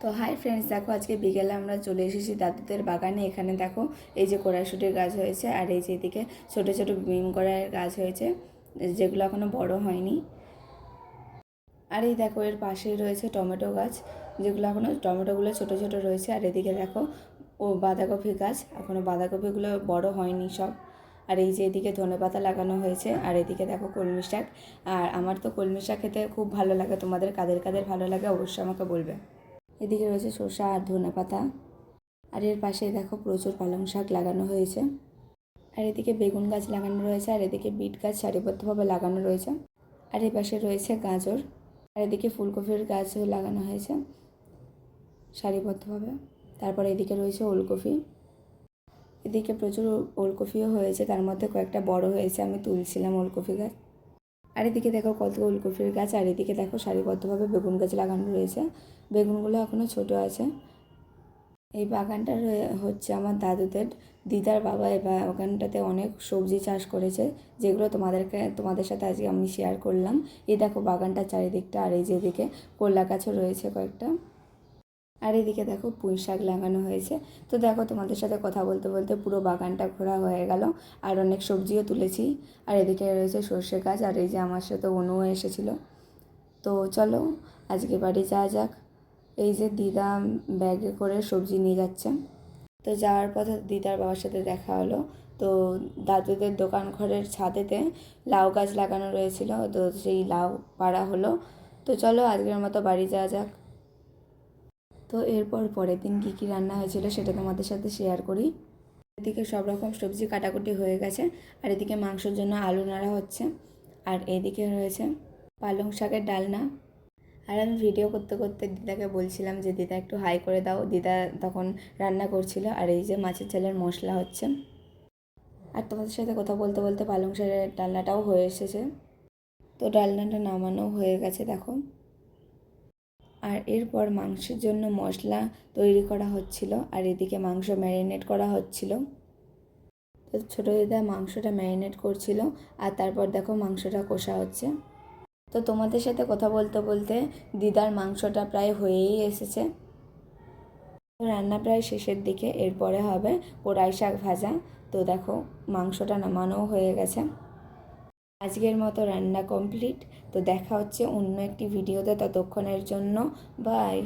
তো hi friends, দেখো আজকে বিকেলে আমরা চলে এসেছি দাদুদের বাগানে। এখানে দেখো এই যে কড়াইশুটির গাছ হয়েছে, আর এই যে এদিকে ছোটো ছোটো বিম কড়াইয়ের গাছ হয়েছে, যেগুলো এখনও বড় হয়নি। আর এই দেখো এর পাশেই রয়েছে টমেটো গাছ, যেগুলো এখনও টমেটোগুলো ছোটো ছোটো রয়েছে। আর এদিকে দেখো ও বাঁধাকপি গাছ, এখনও বাঁধাকপিগুলো বড় হয়নি সব। আর এই যে এদিকে ধনেপাতা লাগানো হয়েছে, আর এদিকে দেখো কলমি শাক। আর আমার তো কলমি শাক খেতে খুব ভালো লাগে, তোমাদের কাদের কাদের ভালো লাগে অবশ্যই আমাকে বলবে। এদিকে রয়েছে শসা আর ধনেপাতা। আর এর পাশে দেখো প্রচুর পালং শাক লাগানো হয়েছে। আর এদিকে বেগুন গাছ লাগানো রয়েছে, আর এদিকে বিট গাছ সারিবদ্ধভাবে লাগানো রয়েছে। আর এই পাশে রয়েছে গাজর, আর এদিকে ফুলকপির গাছ লাগানো হয়েছে সারিবদ্ধভাবে। তারপর এদিকে রয়েছে ওলকপি, এদিকে প্রচুর ওলকপিও হয়েছে, তার মধ্যে কয়েকটা বড় হয়েছে, আমি তুলছিলাম ওলকপি গাছ। আর এদিকে দেখো কত ওলকপির গাছ, আর এদিকে দেখো সারিবদ্ধভাবে বেগুন গাছ লাগানো রয়েছে। বেগুনগুলো এখনও ছোট আছে। এই বাগানটা হচ্ছে আমার দাদুদের, দিদার বাবা এই বাগানটাতে অনেক সবজি চাষ করেছে, যেগুলো তোমাদের সাথে আজকে আমি শেয়ার করলাম। এই দেখো বাগানটার চারিদিকটা, আর এই যেদিকে করলা গাছও রয়েছে কয়েকটা। আর এদিকে দেখো পুঁই শাক লাগানো হয়েছে। তো দেখো তোমাদের সাথে কথা বলতে বলতে পুরো বাগানটা ঘোরা হয়ে গেল, আর অনেক সবজিও তুলেছি। আর এদিকে রয়েছে সর্ষে গাছ, আর এই যে আমার সাথে অনুও এসেছিলো। তো চলো আজকে বাড়ি যাওয়া যাক। এই যে দিদা ব্যাগে করে সবজি নিয়ে যাচ্ছে। তো যাওয়ার পথে দিদার বাবার সাথে দেখা হলো। তো দাদুদের দোকান ঘরের ছাদেতে লাউ গাছ লাগানো রয়েছিল, তো সেই লাউ পাড়া হলো। তো চলো আজকের মতো বাড়ি যাওয়া যাক। তো এরপর পরের দিন কী কী রান্না হয়েছিল সেটা তোমাদের সাথে শেয়ার করি। এদিকে সব রকম সবজি কাটাকুটি হয়ে গেছে, আর এদিকে মাংসের জন্য আলু নাড়া হচ্ছে। আর এদিকে রয়েছে পালং শাকের ডালনা। আর আমি ভিডিও করতে করতে দিদাকে বলছিলাম যে দিদা একটু হাই করে দাও, দিদা তখন রান্না করছিল। আর এই যে মাছের ঝালের মশলা হচ্ছে। আর তোমাদের সাথে কথা বলতে বলতে পালং শাকের ডালনাটাও হয়ে এসেছে। তো ডালনাটা নামানো হয়ে গেছে দেখো। আর এরপর মাংসের জন্য মশলা তৈরি করা হচ্ছিল, আর এদিকে মাংস ম্যারিনেট করা হচ্ছিল। তো ছোটো দিদা মাংসটা ম্যারিনেট করছিল, আর তারপর দেখো মাংসটা কষা হচ্ছে। তো তোমাদের সাথে কথা বলতে বলতে দিদার মাংসটা প্রায় হয়েই এসেছে। তো রান্না প্রায় শেষের দিকে, এরপরে হবে পোড়াই শাক ভাজা। তো দেখো মাংসটা নামানোও হয়ে গেছে। আজকের মতো রান্না কমপ্লিট। তো দেখা হচ্ছে অন্য একটি ভিডিওতে, ততক্ষণের জন্য বাই।